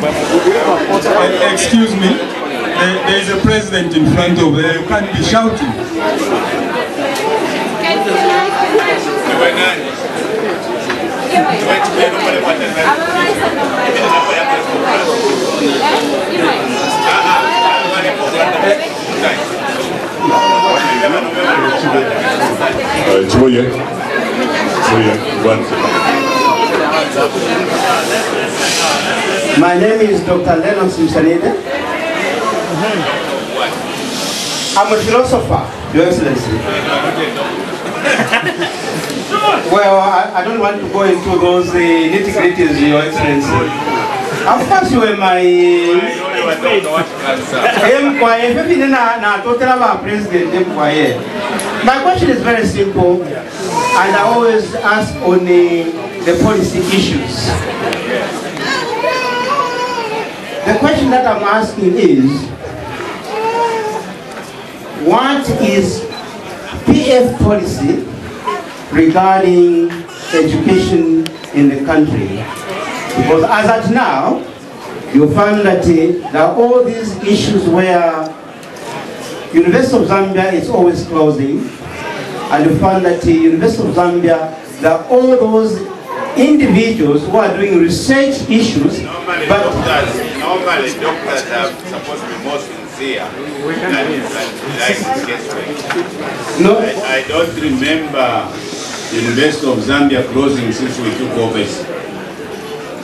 Excuse me, there is a president in front of there. You can't be shouting. My name is Dr. H.E.Sata. I'm a philosopher, Your Excellency. Well, I don't want to go into those nitty-gritties, Your Excellency. Of course, you were my My question is very simple, and I always ask on the policy issues. The question that I'm asking is, what is PF policy regarding education in the country? Because as at now, you find that there are all these issues where University of Zambia is always closing, and you find that the University of Zambia, there are all those individuals who are doing research issues, normally doctors are supposed to be more sincere No, I don't remember the University of Zambia closing since we took office.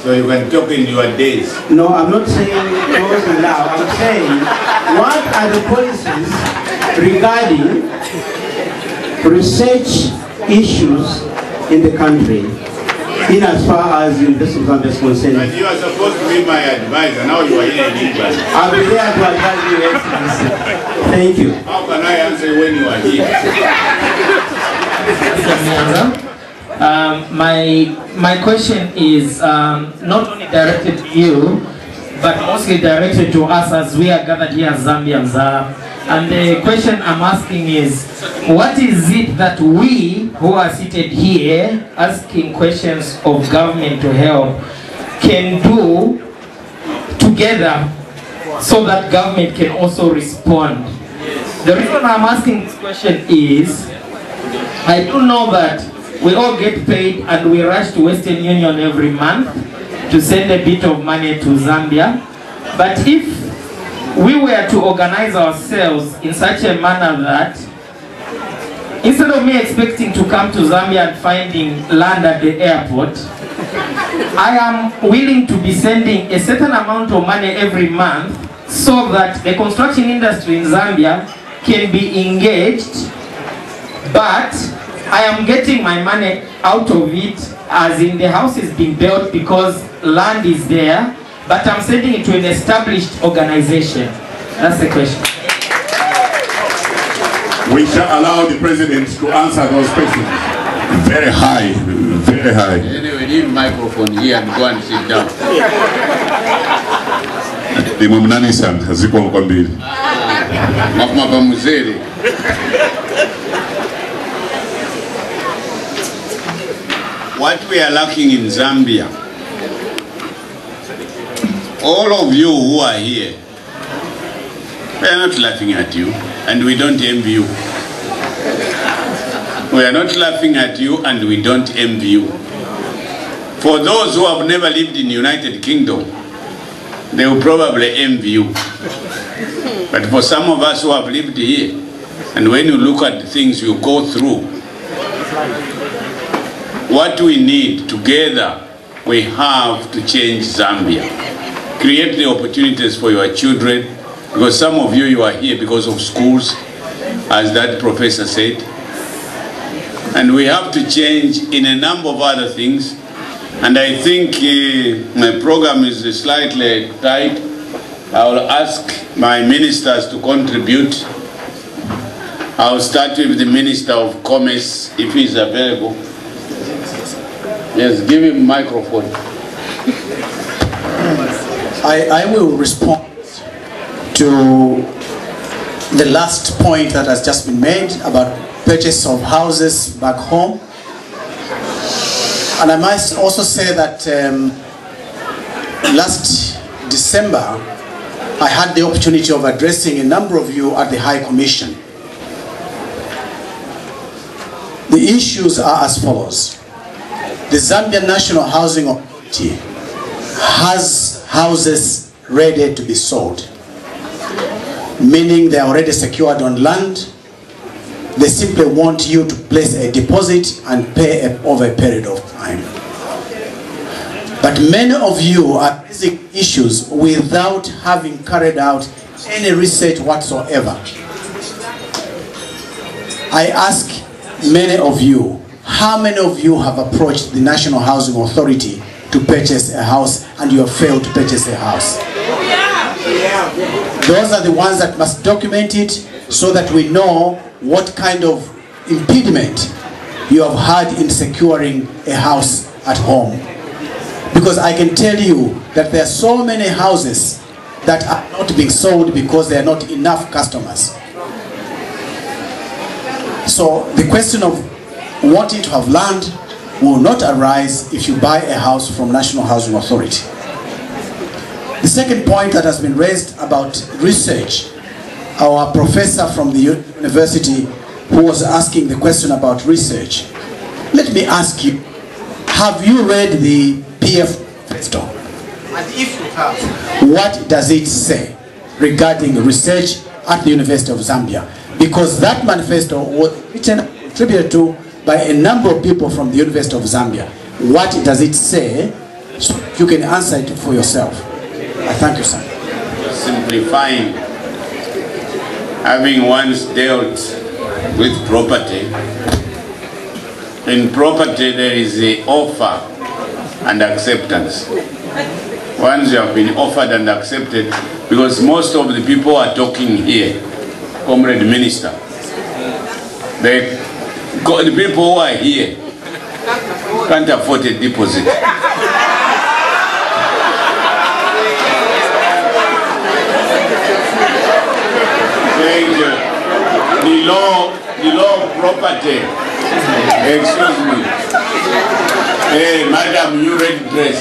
So you can talk in your days. No, I'm not saying closing now. I'm saying, what are the policies regarding research issues in the country, in as far as the University of Zambia is concerned? But you are supposed to be my advisor. Now you are here in England. I'll be there to advise you, Excellency. Thank you. How can I answer when you are here? My question is not only directed to you, but mostly directed to us as we are gathered here as Zambians. And the question I'm asking is, what is it that we who are seated here asking questions of government to help can do together so that government can also respond? The reason I'm asking this question is, I do know that we all get paid and we rush to Western Union every month to send a bit of money to Zambia. But if we were to organize ourselves in such a manner that instead of me expecting to come to Zambia and finding land at the airport, I am willing to be sending a certain amount of money every month so that the construction industry in Zambia can be engaged, but I am getting my money out of it, as in the house is being built because land is there, but I'm sending it to an established organization. That's the question. We shall allow the president to answer those questions. Very high, very high. Anyway, leave microphone here and go and sit down. What we are lacking in Zambia, all of you who are here, we are not laughing at you, and we don't envy you. We are not laughing at you, and we don't envy you. For those who have never lived in the United Kingdom, they will probably envy you. But for some of us who have lived here, and when you look at the things you go through, what we need together, we have to change Zambia. Create the opportunities for your children, because some of you are here because of schools, as that professor said. And we have to change in a number of other things. And I think my program is slightly tight. I will ask my ministers to contribute. I'll start with the Minister of Commerce, if he is available. Yes, give him a microphone. I will respond to the last point that has just been made about purchase of houses back home. And I must also say that last December, I had the opportunity of addressing a number of you at the High Commission. The issues are as follows. The Zambian National Housing Authority has houses ready to be sold, meaning they are already secured on land. They simply want you to place a deposit and pay over a period of time. But many of you are raising issues without having carried out any research whatsoever. I ask many of you, how many of you have approached the National Housing Authority to purchase a house and you have failed to purchase a house? Those are the ones that must document it so that we know what kind of impediment you have had in securing a house at home. Because I can tell you that there are so many houses that are not being sold because there are not enough customers. So the question of wanting to have land will not arise if you buy a house from National Housing Authority. The second point that has been raised about research, our professor from the university who was asking the question about research. Let me ask you, have you read the PF manifesto? And if you have, what does it say regarding research at the University of Zambia? Because that manifesto was written and contributed to by a number of people from the University of Zambia. What does it say? So you can answer it for yourself. I thank you, sir. Simplifying, having once dealt with property, in property there is the offer and acceptance. Once you have been offered and accepted, because most of the people are talking here, Comrade Minister, the people who are here can't afford a deposit. The law of property, excuse me. Hey, madam, you red dress.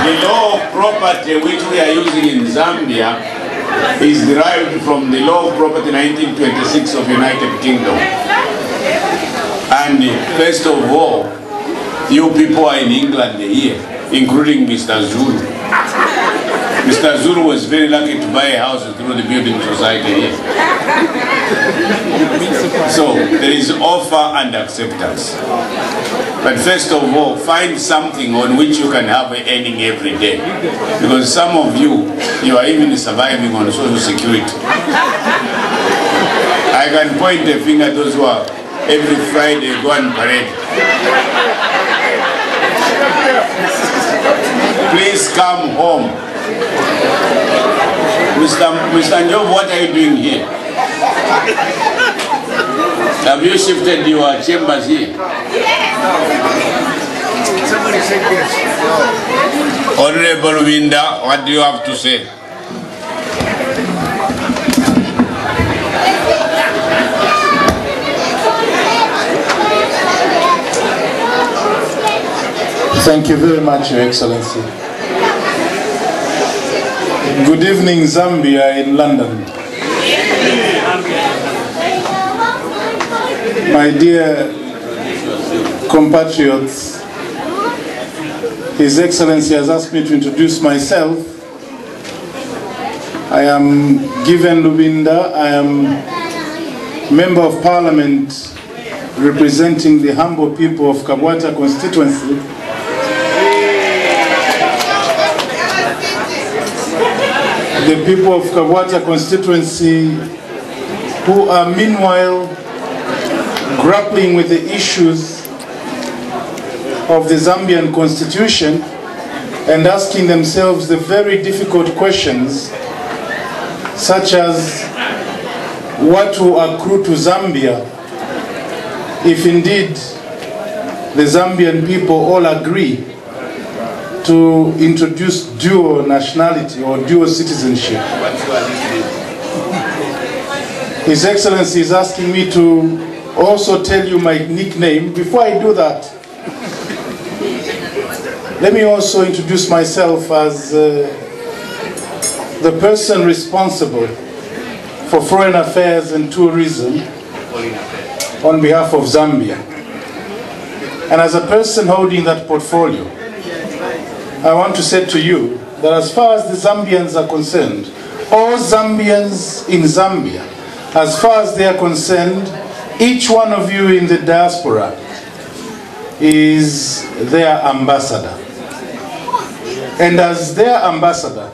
The law of property which we are using in Zambia is derived from the law of property 1926 of United Kingdom. And first of all, you people are in England here, including Mr. Zulu. Mr. Zulu was very lucky to buy a house through the building society here. So there is offer and acceptance. But first of all, find something on which you can have an earning every day. Because some of you are even surviving on social security. I can point a finger at those who are every Friday go and parade. Please come home. Mr. Njob, what are you doing here? Have you shifted your chambers here? Somebody said yes. Honorable Winda, what do you have to say? Thank you very much, Your Excellency. Good evening, Zambia in London. My dear compatriots, His Excellency has asked me to introduce myself. I am Given Lubinda. I am Member of Parliament representing the humble people of Kabwata constituency. The people of Kabwata constituency who are meanwhile grappling with the issues of the Zambian constitution and asking themselves the very difficult questions such as what will accrue to Zambia if indeed the Zambian people all agree to introduce dual nationality or dual citizenship. His Excellency is asking me to also tell you my nickname. Before I do that, Let me also introduce myself as the person responsible for foreign affairs and tourism on behalf of Zambia. And as a person holding that portfolio, I want to say to you that as far as the Zambians are concerned, all Zambians in Zambia, as far as they are concerned, each one of you in the diaspora is their ambassador. And as their ambassador,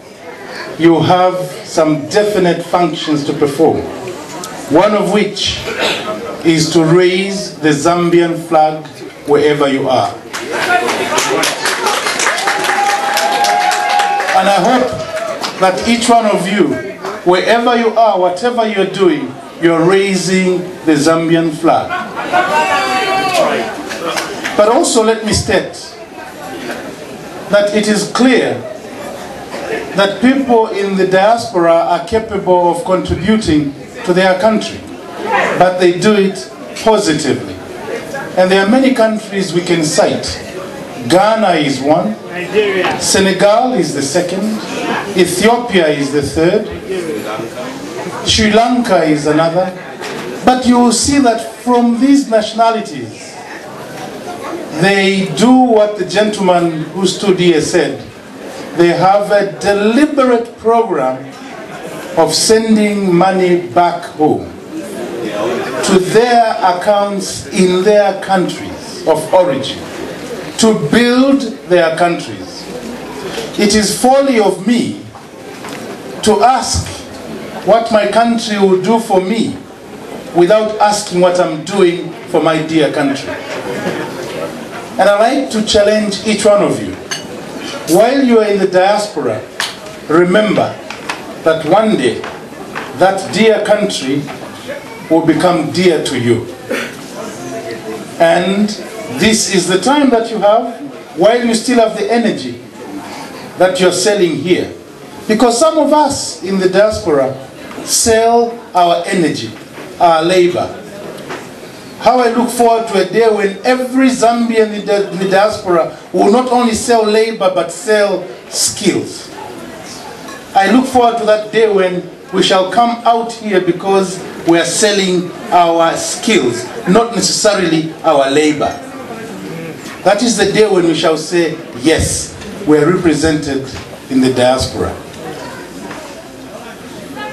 you have some definite functions to perform, one of which is to raise the Zambian flag wherever you are. And I hope that each one of you, wherever you are, whatever you're doing, you're raising the Zambian flag. But also let me state that it is clear that people in the diaspora are capable of contributing to their country, but they do it positively. And there are many countries we can cite. Ghana is one, Senegal is the second, Ethiopia is the third, Sri Lanka is another. But you will see that from these nationalities, they do what the gentleman who stood here said. They have a deliberate program of sending money back home to their accounts in their countries of origin, to build their countries. It is folly of me to ask what my country will do for me without asking what I'm doing for my dear country. And I'd like to challenge each one of you. While you are in the diaspora, remember that one day that dear country will become dear to you. And this is the time that you have, while you still have the energy that you're selling here. Because some of us in the diaspora sell our energy, our labor. How I look forward to a day when every Zambian in the diaspora will not only sell labor but sell skills. I look forward to that day when we shall come out here because we are selling our skills, not necessarily our labor. That is the day when we shall say, yes, we are represented in the diaspora.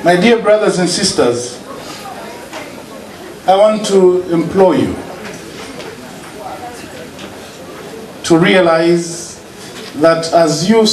My dear brothers and sisters, I want to implore you to realize that as you